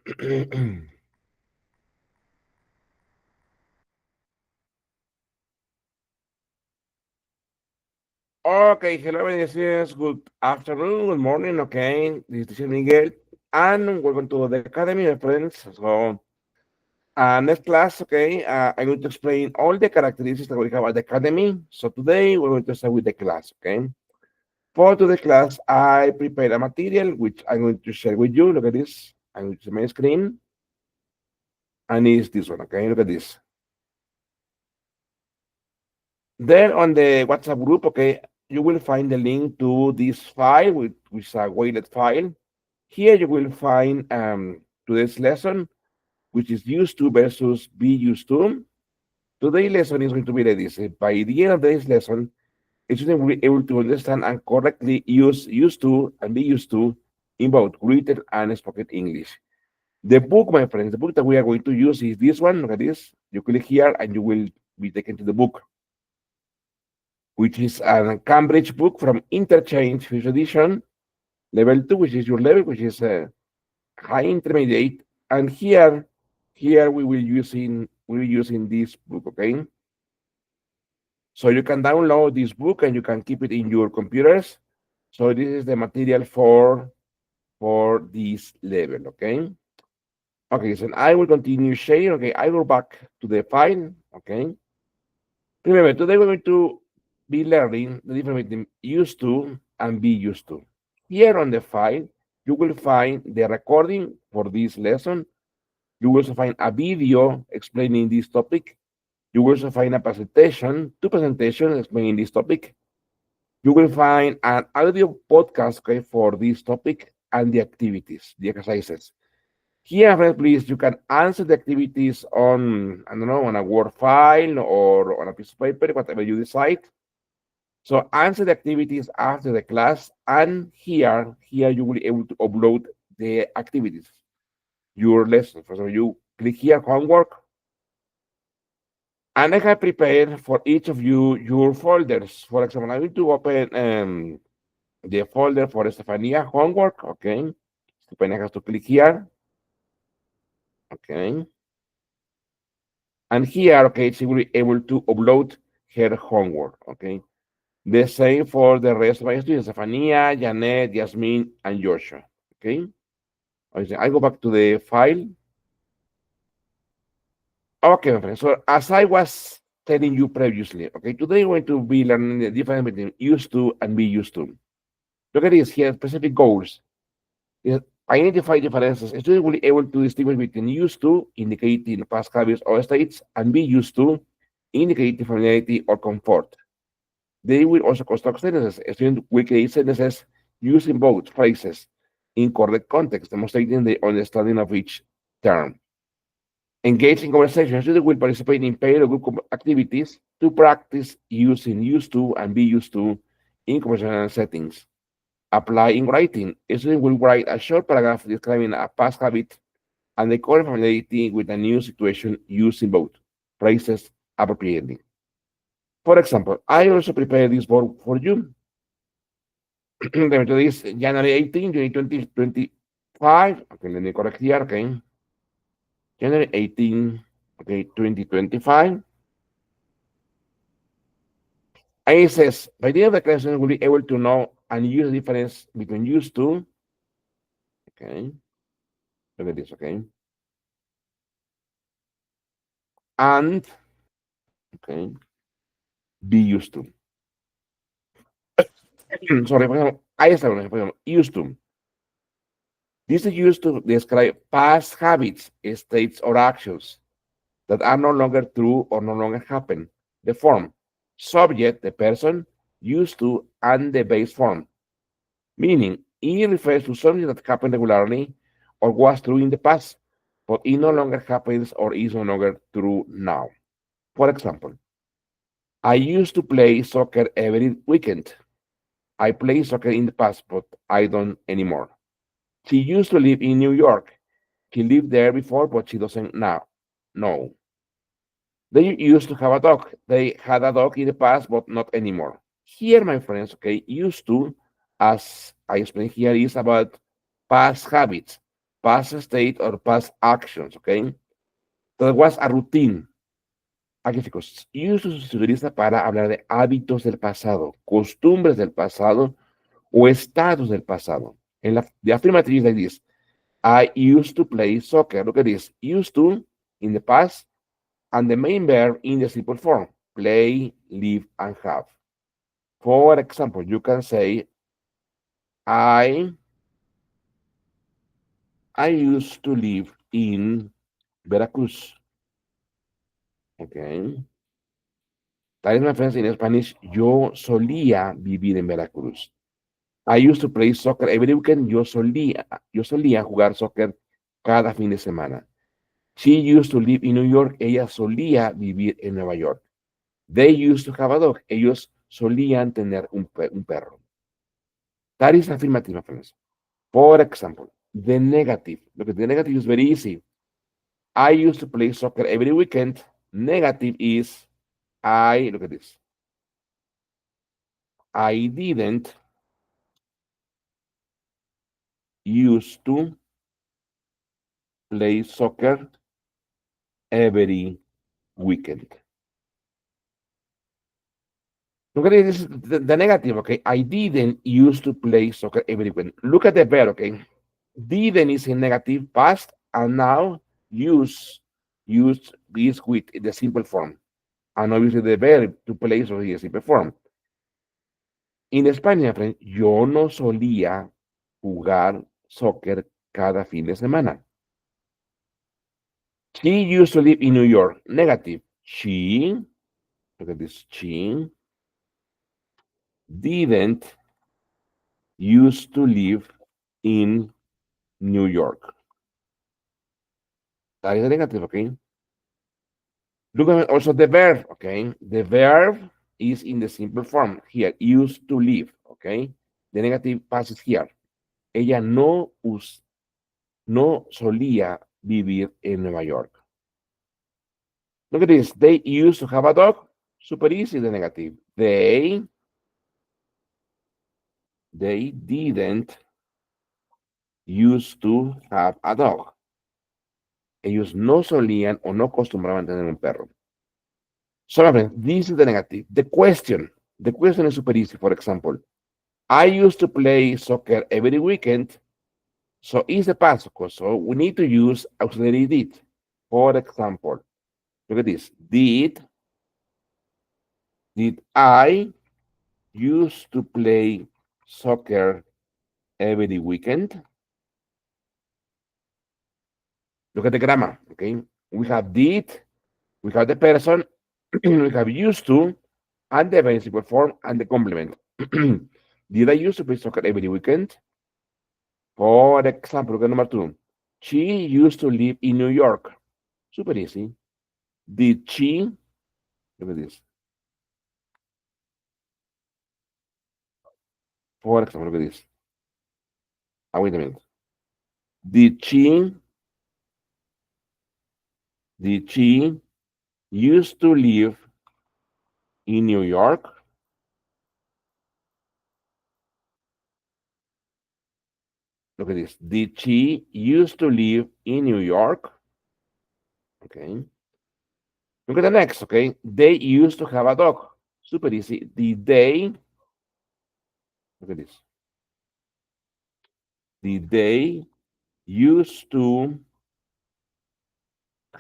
Okay, hello, yes, good afternoon, good morning, okay, this is Miguel, and welcome to the academy, my friends. So, next class, okay, I'm going to explain all the characteristics that we have at the academy. So, today we're going to start with the class, okay. For today's class, I prepared a material which I'm going to share with you. Look at this, I'm going to share my screen, and it's this one, okay, look at this. There on the WhatsApp group, okay, you will find the link to this file, which is a weighted file. Here you will find today's lesson, which is used to versus be used to. Today's lesson is going to be like this. By the end of today's lesson, a student will be able to understand and correctly use used to and be used to in both written and spoken English. The book, my friends, the book that we are going to use is this one. Look at this. You click here and you will be taken to the book, which is a Cambridge book from Interchange First Edition, level 2, which is your level, which is high intermediate. And here we will using this book, okay? So you can download this book and you can keep it in your computers. So this is the material for this level, okay? Okay, so I will continue sharing. Okay, I go back to the file, okay? Remember, today we're going to be learning the difference between used to and be used to. Here on the file, you will find the recording for this lesson. You will also find a video explaining this topic. You will also find a presentation, two presentations explaining this topic. You will find an audio podcast, okay, for this topic and the activities, the exercises. Here, friends, please, you can answer the activities on, I don't know, on a Word file or on a piece of paper, whatever you decide. So answer the activities after the class, and here you will be able to upload the activities, your lessons. For example, you click here, homework, and I have prepared for each of you your folders. For example, I'm going to open the folder for Estefania homework. Okay, Estefania has to click here. Okay, and here, okay, she will be able to upload her homework. Okay, the same for the rest of my students: Estefania, Janet, Yasmin, and Joshua. Okay, I go back to the file. Okay, my friend. So as I was telling you previously, okay, today we're going to be learning the difference between used to and be used to. Look at this here, specific goals. Is identify differences. A student will be able to distinguish between used to, indicating past habits or states, and be used to, indicating familiarity or comfort. They will also construct sentences. A student will create sentences using both phrases in correct context, demonstrating the understanding of each term. Engage in conversation. Students will participate in paid or group activities to practice using used to and be used to in conversational settings. Apply in writing. A student will write a short paragraph describing a past habit and the current familiarity with a new situation using both phrases appropriately. For example, I also prepared this board for you. Today is January 18, 2025. Okay, let me correct here. Okay, January 18, okay, 2025. And it says, by the end of the class, we'll be able to know and use the difference between used to, okay, look at this, okay, and, okay, be used to. Sorry, for example, I said, for example, used to. This is used to describe past habits, states, or actions that are no longer true or no longer happen. The form, subject, the person, used to, and the base form. Meaning, it refers to something that happened regularly or was true in the past, but it no longer happens or is no longer true now. For example, I used to play soccer every weekend. I played soccer in the past, but I don't anymore. She used to live in New York. She lived there before, but she doesn't now. No. They used to have a dog. They had a dog in the past, but not anymore. Here, my friends, okay, used to, as I explained here, is about past habits. past state or past actions, okay? That was a routine. Aquí, chicos, used se utiliza para hablar de hábitos del pasado, costumbres del pasado o estados del pasado. En la the affirmative is like this. I used to play soccer. Look at this. Used to in the past and the main verb in the simple form. Play, live, and have. For example, you can say, I I used to live in Veracruz. Okay. That is my friends in Spanish. Yo solía vivir en Veracruz. I used to play soccer every weekend. Yo solía jugar soccer cada fin de semana. She used to live in New York. Ella solía vivir en Nueva York. They used to have a dog. Ellos solían tener un perro. That is affirmative, my friends. For example, the negative. Look at the negative is very easy. I used to play soccer every weekend. Negative is look at this. I didn't used to play soccer every weekend. Look at this, the negative, okay? I didn't used to play soccer every weekend. Look at the verb, okay? Didn't is in negative past, and now use is with the simple form. And obviously the verb to play is the simple form. En España, friend, yo no solía jugar soccer cada fin de semana. She used to live in New York. Negative. She, look at this, she didn't used to live in New York. That is a negative, okay? Look at also the verb, okay? The verb is in the simple form here, used to live, okay? The negative passes here. Ella no solía vivir en Nueva York. Look at this. They used to have a dog. Super easy, the negative. They didn't used to have a dog. Ellos no solían o no acostumbraban tener un perro. So, my friend, this is the negative. The question is super easy. For example, I used to play soccer every weekend. So it's the past, so we need to use auxiliary did. For example, look at this. Did I used to play soccer every weekend? Look at the grammar, okay? We have did, we have the person, we have used to, and the participle form and the complement. Did I used to play soccer every weekend? For example, look at number 2. She used to live in New York. Super easy. Did she, look at this. For example, look at this. Wait a minute. Did she used to live in New York? Look at this. Did she used to live in New York? Okay. Look at the next, okay? They used to have a dog. Super easy. Did they, look at this. Did they used to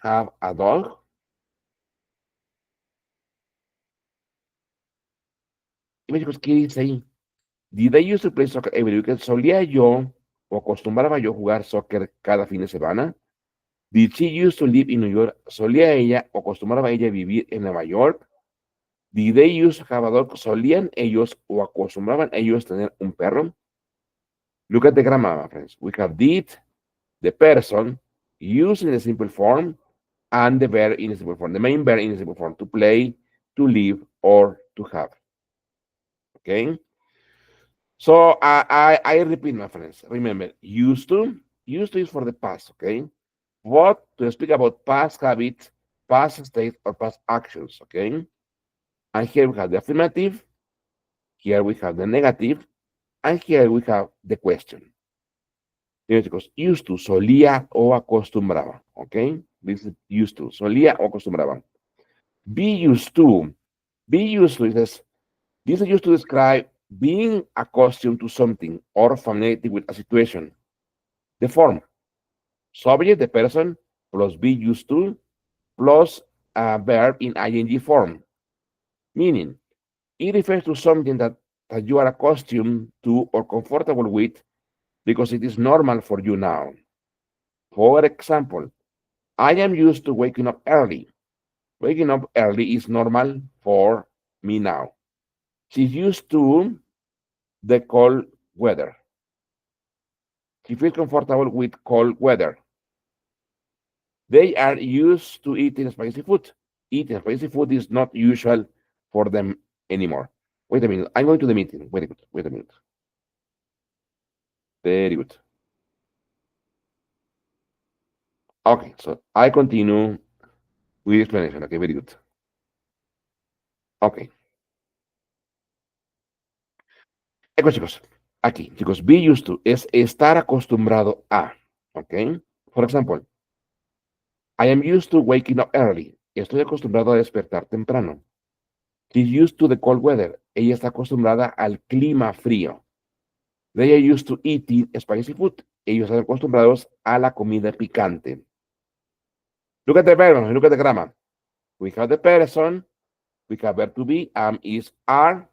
have a dog? Y chicos, ¿qué dice ahí? Did I used to play soccer every weekend? ¿Solía yo o acostumbraba yo jugar soccer cada fin de semana? Did she used to live in New York? ¿Solía ella o acostumbraba ella vivir en Nueva York? Did they used to have a dog? ¿Solían ellos o acostumbraban ellos tener un perro? Look at the grammar, my friends. We have did, the person, used in the simple form, and the verb in the simple form. The main verb in the simple form, to play, to live, or to have. Okay? So I repeat, my friends. Remember, used to is for the past, okay? What to speak about past habits, past states, or past actions, okay? And here we have the affirmative, here we have the negative, and here we have the question. Miren, chicos, used to, solía o acostumbraba, ¿ok? Dice used to, solía o acostumbraba. Be used to. Be used to is this is used to describe being accustomed to something or familiar with a situation. The form, subject, the person, plus be used to, plus a verb in ing form. Meaning, it refers to something that you are accustomed to or comfortable with because it is normal for you now. For example, I am used to waking up early. Waking up early is normal for me now. She's used to the cold weather. She feels comfortable with cold weather. They are used to eating spicy food. Eating spicy food is not usual for them anymore. Wait a minute. I'm going to the meeting. Very good. Wait a minute. Very good. Okay, so I continue with explanation. Okay, very good. Okay. Ecco, chicos. Aquí, chicos, be used to es estar acostumbrado a. Okay. For example, I am used to waking up early. Estoy acostumbrado a despertar temprano. She's used to the cold weather. Ella está acostumbrada al clima frío. They are used to eating spicy food. Ellos están acostumbrados a la comida picante. Look at the verb, look at the grammar. We have the person, we have verb to be, am, is, are.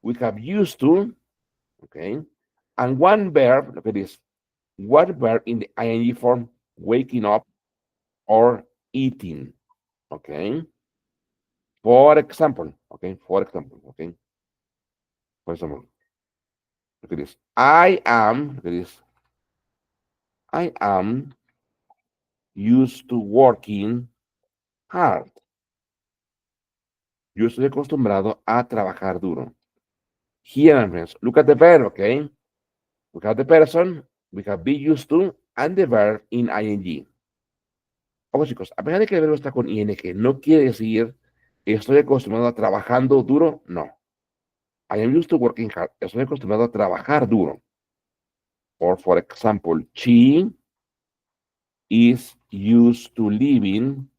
We have used to, okay? And one verb, look at this. One verb in the ing form, waking up or eating, okay? For example, okay? For example, okay? For example, look at this. Look at this. I am used to working hard. Yo estoy acostumbrado a trabajar duro. Here, my friends, look at the verb, okay? We have the person, we have be used to, and the verb in ing. Ojo, chicos, a pesar de que el verbo está con ing, no quiere decir estoy acostumbrado a trabajando duro, no. I am used to working hard. Estoy acostumbrado a trabajar duro. Or, for example, she is used to living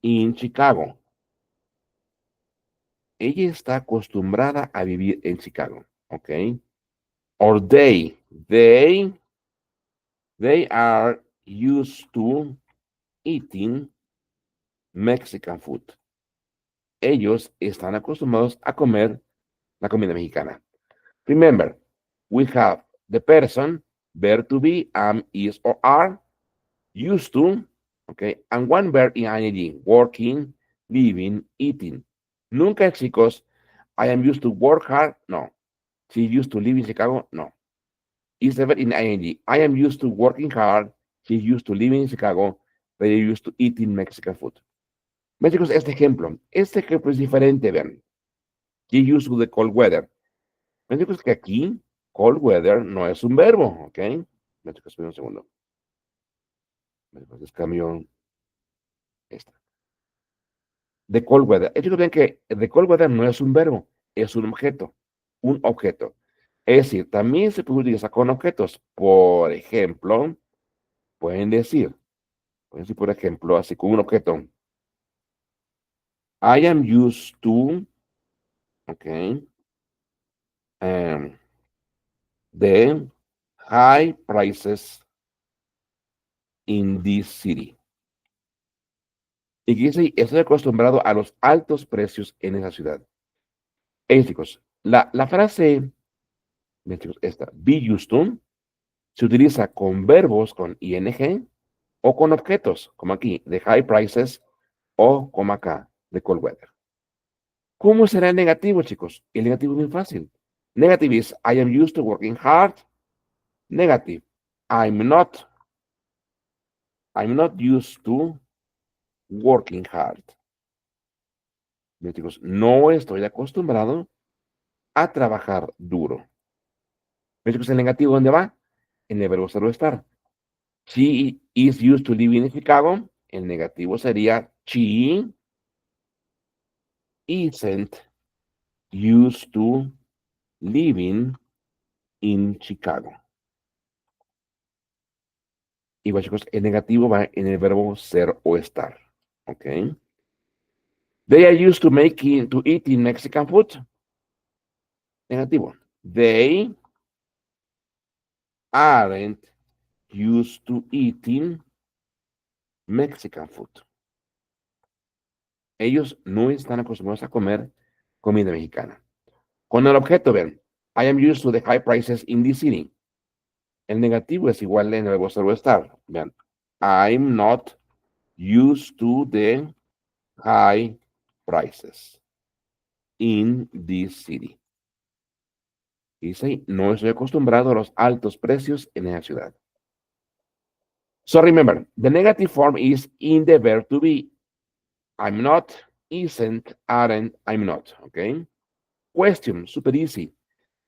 in Chicago. Ella está acostumbrada a vivir en Chicago, ¿ok? Or they are used to eating Mexican food. Ellos están acostumbrados a comer la comida mexicana. Remember, we have the person, verb to be, am, is, or are, used to, okay, and one verb in ing, working, living, eating. Nunca, chicos, I am used to work hard, no. She used to live in Chicago, no. It's the verb in ing. I am used to working hard, she used to live in Chicago, they are used to eating Mexican food. Ven, chicos, este ejemplo es diferente, vean. She used to the cold weather. Ven, chicos, que aquí, cold weather no es un verbo, ¿ok? Ven, chicos, esperen un segundo. Ven, chicos, cambio esta. The cold weather. Chicos, ven que the cold weather no es un verbo, es un objeto. Un objeto. Es decir, también se puede utilizar con objetos. Pueden decir, por ejemplo, así con un objeto. I am used to, okay, the high prices in this city. Y que dice, estoy acostumbrado a los altos precios en esa ciudad. Chicos, la frase, chicos, esta, be used to, se utiliza con verbos con ing o con objetos, como aquí, the high prices, o como acá, the cold weather. ¿Cómo será el negativo, chicos? El negativo es muy fácil. Negative is, I am used to working hard. Negative, I'm not used to working hard. Bien, chicos, no estoy acostumbrado a trabajar duro. Bien, chicos, el negativo, ¿dónde va? En el verbo ser o estar. She is used to living in Chicago. El negativo sería she isn't used to living in Chicago. Igual, chicos, el negativo va en el verbo ser o estar. ¿Ok? They are used to eating Mexican food. Negativo. They aren't used to eating Mexican food. Ellos no están acostumbrados a comer comida mexicana. Con el objeto, ven, I am used to the high prices in this city. El negativo es igual en el verbo ser o estar. Vean, I'm not used to the high prices in this city. Dice, no estoy acostumbrado a los altos precios en esa ciudad. So remember, the negative form is in the verb to be. I'm not, isn't, aren't, I'm not. Okay? Question, super easy.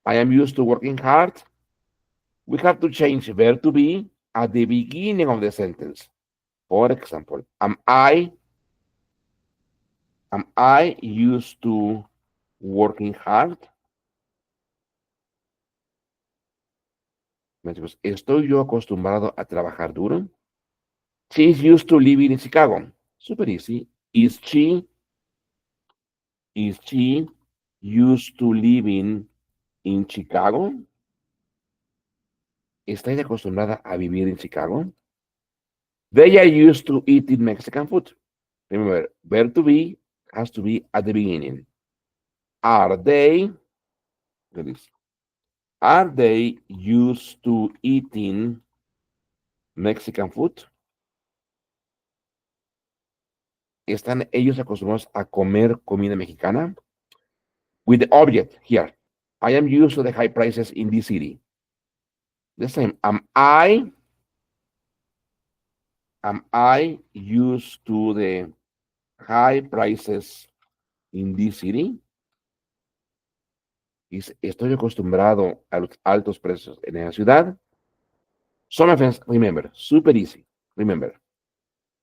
I am used to working hard. We have to change verb to be at the beginning of the sentence. For example, am I used to working hard? ¿Estoy yo acostumbrado a trabajar duro? She is used to living in Chicago. Super easy. Is she used to living in Chicago? ¿Está ella acostumbrada a vivir en Chicago? They are used to eating Mexican food. Remember, verb to be has to be at the beginning. Are they used to eating Mexican food? ¿Están ellos acostumbrados a comer comida mexicana? With the object here. I am used to the high prices in this city. The same. Am I used to the high prices in this city? ¿Estoy acostumbrado a los altos precios en esa ciudad? Some offense, remember, super easy. Remember,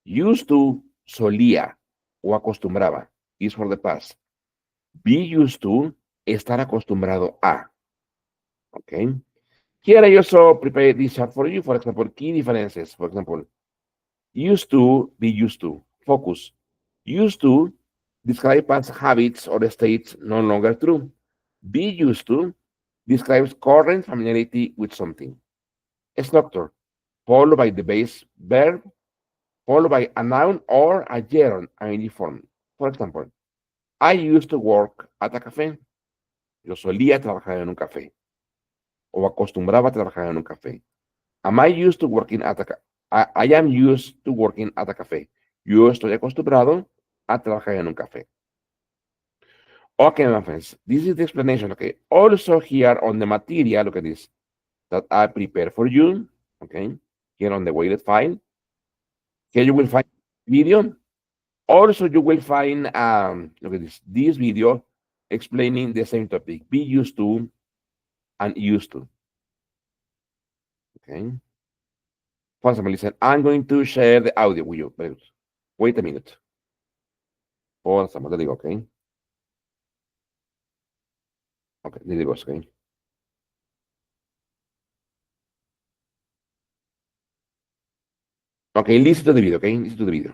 used to, solía o acostumbraba, is for the past. Be used to, estar acostumbrado a. Okay. Here I also prepare this chart for you. For example, key differences. For example, used to, be used to. Focus. Used to describe past habits or states no longer true. Be used to describes current familiarity with something. Structure, followed by the base verb, followed by a noun or a gerund, ing form. For example, I used to work at a café. Yo solía trabajar en un café. O acostumbraba a trabajar en un café. Am I used to working at a I am used to working at a café. Yo estoy acostumbrado a trabajar en un café. Okay, my friends, this is the explanation. Okay, also here on the material, look at this, that I prepared for you. Okay, here on the weighted file. Here you will find video. Also, you will find, look at this video explaining the same topic, be used to and used to. Okay. For example, listen, I'm going to share the audio with you. Wait a minute. For example, there you go, okay? Okay, there you go, okay? Okay, listen to the video, okay? Listen to the video.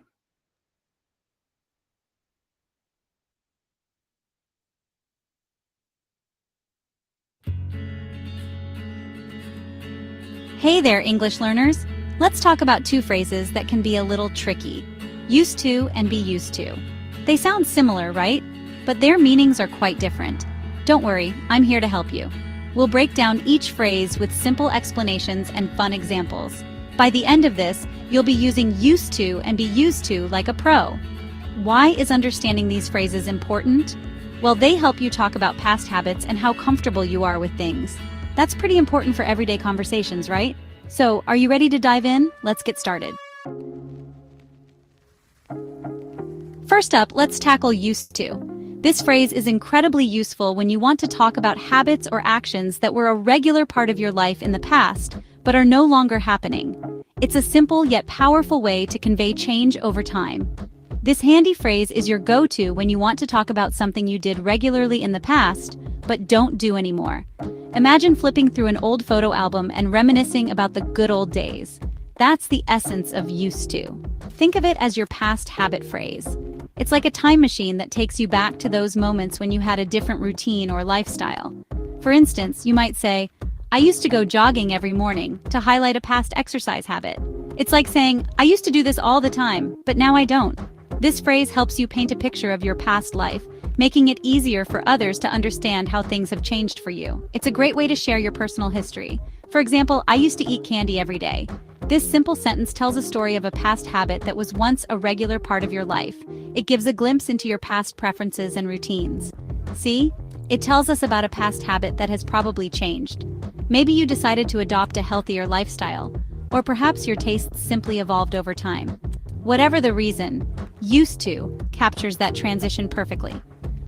Hey there, English learners! Let's talk about two phrases that can be a little tricky. Used to and be used to. They sound similar, right? But their meanings are quite different. Don't worry, I'm here to help you. We'll break down each phrase with simple explanations and fun examples. By the end of this, you'll be using used to and be used to like a pro. Why is understanding these phrases important? Well, they help you talk about past habits and how comfortable you are with things. That's pretty important for everyday conversations, right? So, are you ready to dive in? Let's get started. First up, let's tackle used to. This phrase is incredibly useful when you want to talk about habits or actions that were a regular part of your life in the past, but are no longer happening. It's a simple yet powerful way to convey change over time. This handy phrase is your go-to when you want to talk about something you did regularly in the past, but don't do anymore. Imagine flipping through an old photo album and reminiscing about the good old days. That's the essence of used to. Think of it as your past habit phrase. It's like a time machine that takes you back to those moments when you had a different routine or lifestyle. For instance, you might say, I used to go jogging every morning to highlight a past exercise habit. It's like saying, I used to do this all the time, but now I don't. This phrase helps you paint a picture of your past life, making it easier for others to understand how things have changed for you. It's a great way to share your personal history. For example, I used to eat candy every day. This simple sentence tells a story of a past habit that was once a regular part of your life. It gives a glimpse into your past preferences and routines. See? It tells us about a past habit that has probably changed. Maybe you decided to adopt a healthier lifestyle, or perhaps your tastes simply evolved over time. Whatever the reason, used to captures that transition perfectly.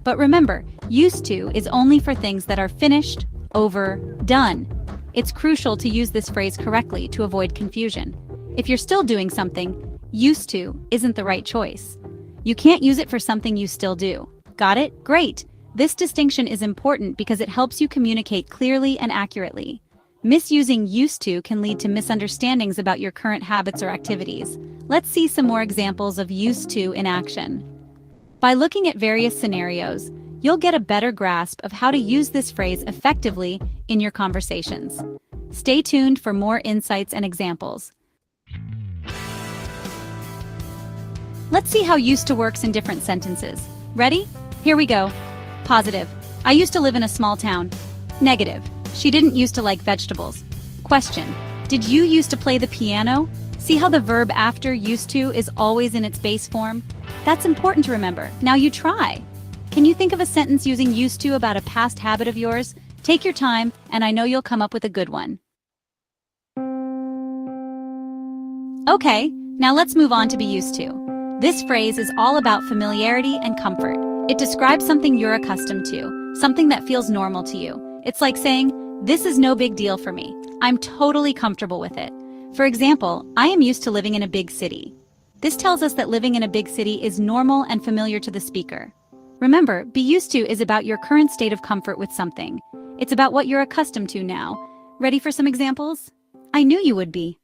But remember, used to is only for things that are finished, over, done. It's crucial to use this phrase correctly to avoid confusion. If you're still doing something, used to isn't the right choice. You can't use it for something you still do. Got it? Great! This distinction is important because it helps you communicate clearly and accurately. Misusing used to can lead to misunderstandings about your current habits or activities. Let's see some more examples of used to in action. By looking at various scenarios, you'll get a better grasp of how to use this phrase effectively in your conversations. Stay tuned for more insights and examples. Let's see how used to works in different sentences. Ready? Here we go. Positive. I used to live in a small town. Negative. She didn't used to like vegetables. Question. Did you used to play the piano? See how the verb after used to is always in its base form? That's important to remember. Now you try. Can you think of a sentence using used to about a past habit of yours? Take your time, and I know you'll come up with a good one. Okay, now let's move on to be used to. This phrase is all about familiarity and comfort. It describes something you're accustomed to, something that feels normal to you. It's like saying, this is no big deal for me. I'm totally comfortable with it. For example, I am used to living in a big city. This tells us that living in a big city is normal and familiar to the speaker. Remember, be used to is about your current state of comfort with something. It's about what you're accustomed to now. Ready for some examples? I knew you would be.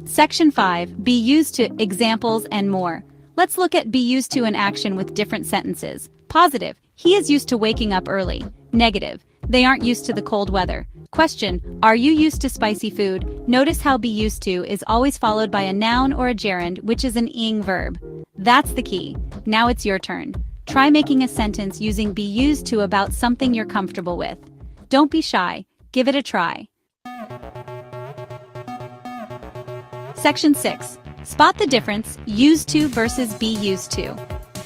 Section 5, be used to, examples, and more. Let's look at be used to in action with different sentences. Positive, he is used to waking up early. Negative, they aren't used to the cold weather. Question, are you used to spicy food? Notice how be used to is always followed by a noun or a gerund, which is an ing verb. That's the key. Now it's your turn. Try making a sentence using be used to about something you're comfortable with. Don't be shy. Give it a try. Section 6. Spot the difference, used to versus be used to.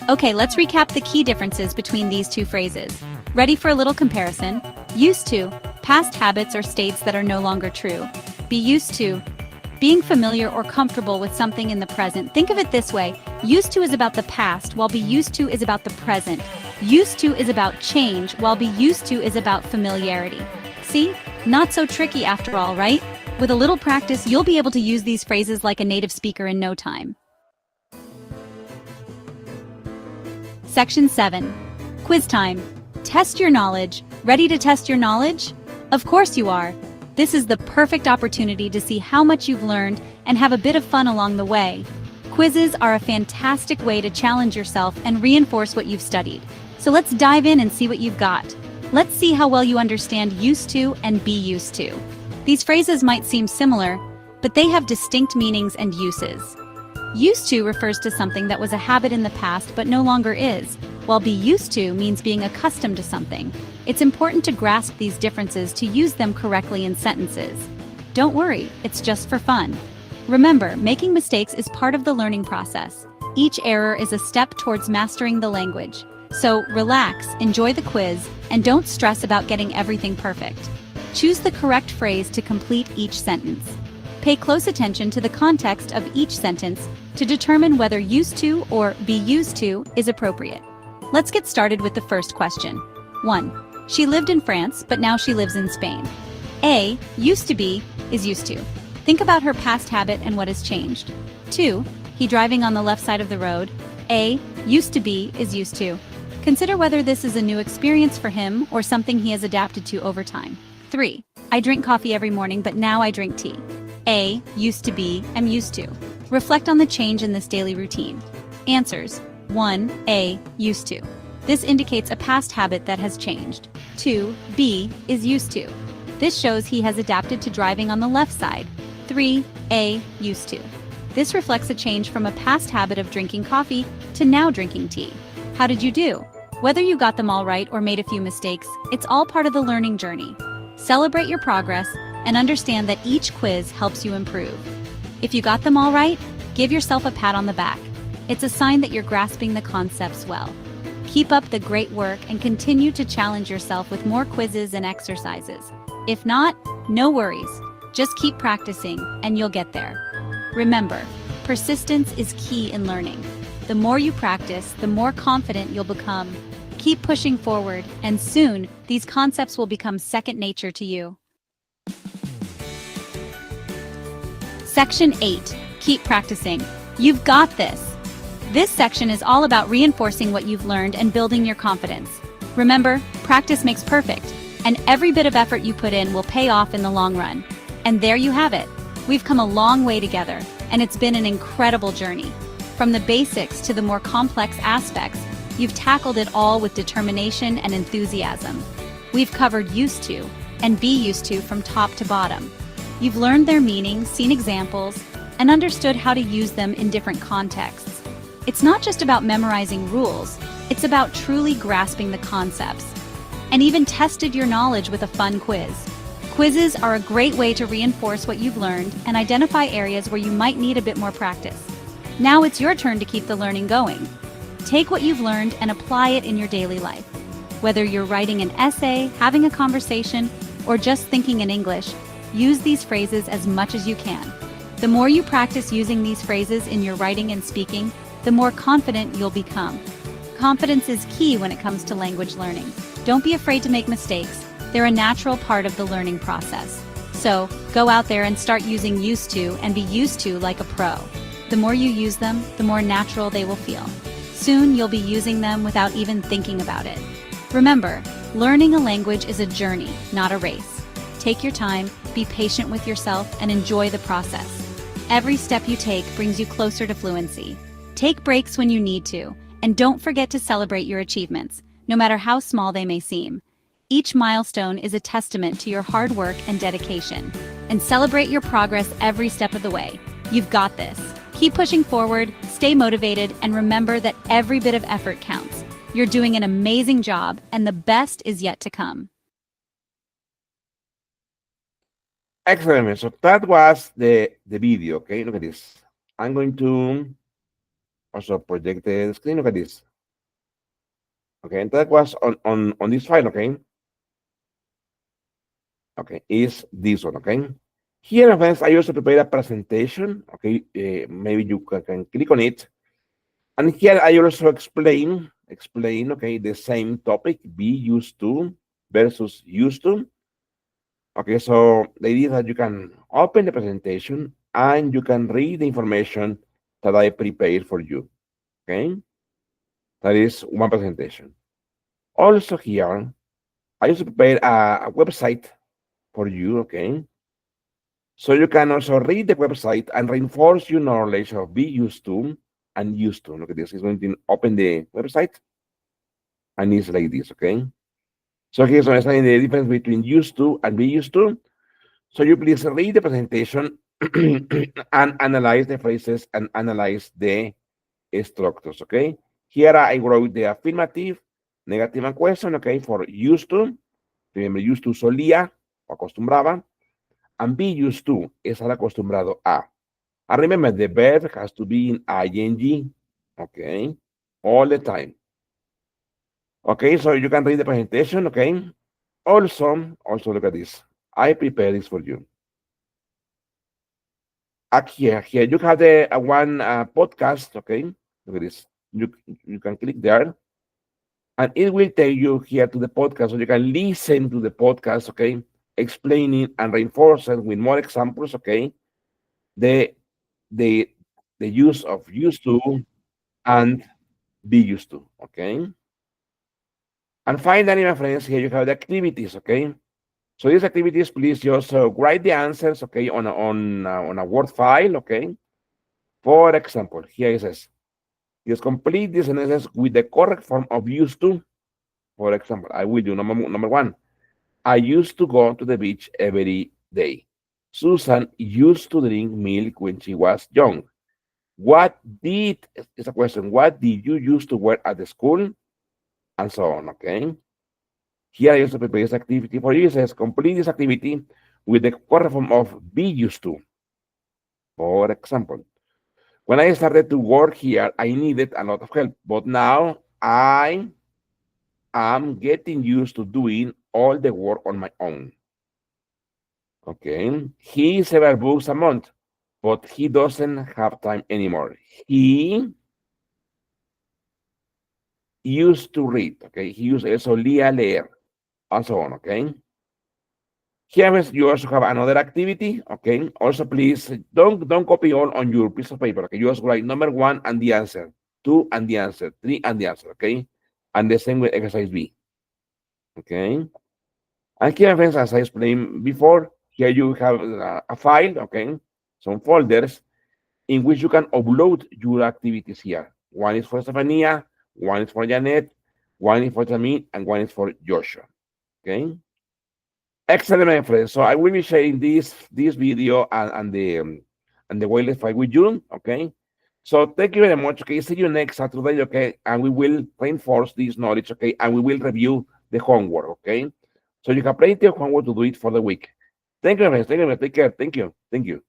Okay, let's recap the key differences between these two phrases. Ready for a little comparison? Used to, past habits or states that are no longer true. Be used to, being familiar or comfortable with something in the present. Think of it this way. Used to is about the past, while be used to is about the present. Used to is about change, while be used to is about familiarity. See? Not so tricky after all, right? With a little practice, you'll be able to use these phrases like a native speaker in no time. Section 7. Quiz time. Test your knowledge. Ready to test your knowledge? Of course you are. This is the perfect opportunity to see how much you've learned and have a bit of fun along the way. Quizzes are a fantastic way to challenge yourself and reinforce what you've studied. So let's dive in and see what you've got. Let's see how well you understand used to and be used to. These phrases might seem similar, but they have distinct meanings and uses. Used to refers to something that was a habit in the past but no longer is, while be used to means being accustomed to something. It's important to grasp these differences to use them correctly in sentences. Don't worry, it's just for fun. Remember, making mistakes is part of the learning process. Each error is a step towards mastering the language. So relax, enjoy the quiz, and don't stress about getting everything perfect. Choose the correct phrase to complete each sentence. Pay close attention to the context of each sentence to determine whether used to or be used to is appropriate. Let's get started with the first question. 1. She lived in France, but now she lives in Spain. A. Used to be is used to. Think about her past habit and what has changed. 2. He driving on the left side of the road. A. Used to be is used to. Consider whether this is a new experience for him or something he has adapted to over time. 3. I drink coffee every morning, but now I drink tea. A. Used to be, am used to. Reflect on the change in this daily routine. Answers. 1. A. Used to. This indicates a past habit that has changed. 2. B. Is used to. This shows he has adapted to driving on the left side. 3. A. Used to. This reflects a change from a past habit of drinking coffee to now drinking tea. How did you do? Whether you got them all right or made a few mistakes, it's all part of the learning journey. Celebrate your progress and understand that each quiz helps you improve. If you got them all right, give yourself a pat on the back. It's a sign that you're grasping the concepts well. Keep up the great work and continue to challenge yourself with more quizzes and exercises. If not, no worries. Just keep practicing and you'll get there. Remember, persistence is key in learning. The more you practice, the more confident you'll become. Keep pushing forward, and soon, these concepts will become second nature to you. Section 8. Keep practicing. You've got this. This section is all about reinforcing what you've learned and building your confidence. Remember, practice makes perfect, and every bit of effort you put in will pay off in the long run. And there you have it. We've come a long way together, and it's been an incredible journey. From the basics to the more complex aspects, you've tackled it all with determination and enthusiasm. We've covered used to and be used to from top to bottom. You've learned their meaning, seen examples, and understood how to use them in different contexts. It's not just about memorizing rules, it's about truly grasping the concepts. And even tested your knowledge with a fun quiz. Quizzes are a great way to reinforce what you've learned and identify areas where you might need a bit more practice. Now it's your turn to keep the learning going. Take what you've learned and apply it in your daily life. Whether you're writing an essay, having a conversation, or just thinking in English, use these phrases as much as you can. The more you practice using these phrases in your writing and speaking, the more confident you'll become. Confidence is key when it comes to language learning. Don't be afraid to make mistakes. They're a natural part of the learning process. So, go out there and start using used to and be used to like a pro. The more you use them, the more natural they will feel. Soon you'll be using them without even thinking about it. Remember, learning a language is a journey, not a race. Take your time, be patient with yourself, and enjoy the process. Every step you take brings you closer to fluency. Take breaks when you need to, and don't forget to celebrate your achievements, no matter how small they may seem. Each milestone is a testament to your hard work and dedication. And celebrate your progress every step of the way. You've got this. Keep pushing forward, stay motivated, and remember that every bit of effort counts. You're doing an amazing job, and the best is yet to come. Excellent. So that was the video. Okay, look at this. I'm going to also project the screen. Look at this. Okay, and that was on this file. Okay. Okay, is this one. Okay. Here, friends, I also prepared a presentation. Okay, maybe you can click on it. And here I also explain, okay, the same topic, be used to versus used to. Okay, so the idea is that you can open the presentation and you can read the information that I prepared for you. Okay, that is one presentation. Also here, I also prepared a website for you. Okay, so you can also read the website and reinforce your knowledge of be used to and used to. Look at this. It's going to open the website and it's like this. Okay, so here's understanding the difference between used to and be used to. So you please read the presentation and analyze the phrases and analyze the structures, okay? Here I wrote the affirmative, negative, and question, okay, for used to. Remember, used to solía o acostumbraba. And be used to, estar acostumbrado a. And remember, the verb has to be in ing, okay, all the time. Okay, so you can read the presentation, okay? Also look at this. I prepared this for you. Here you have the one podcast, okay? Look at this. You can click there, and it will take you here to the podcast, so you can listen to the podcast, okay? Explaining and reinforcing with more examples, okay? The the the use of used to and be used to, okay? And finally, my friends, here you have the activities, okay? So these activities, please just write the answers, okay, on a Word file, okay. For example, here it says, just complete these sentences with the correct form of used to. For example, I will do number one. I used to go to the beach every day. Susan used to drink milk when she was young. What did, is a question, what did you used to wear at the school? And so on, okay? Here I also prepare this activity for you. It says, complete this activity with the correct form of be used to. For example, when I started to work here, I needed a lot of help, but now I am getting used to doing all the work on my own. Okay. He several books a month, but he doesn't have time anymore. He used to read. Okay. He used solía leer, and so on. Okay. Here you also have another activity. Okay. Also, please don't copy all on your piece of paper. Okay. You just write number one and the answer, two and the answer, three and the answer. Okay. And the same with exercise B. Okay. And here, friends, as I explained before, here you have a file. Okay. Some folders in which you can upload your activities here. One is for Stefania, one is for Janet, one is for Tammy, and one is for Joshua. Okay. Excellent, my friends. So I will be sharing this video and the wireless file with you. Okay. So thank you very much. Okay. See you next Saturday. Okay. And we will reinforce this knowledge. Okay. And we will review the homework. Okay. So you have plenty of homework to do it for the week. Thank you, my friends. Thank you. Take care. Thank you. Thank you.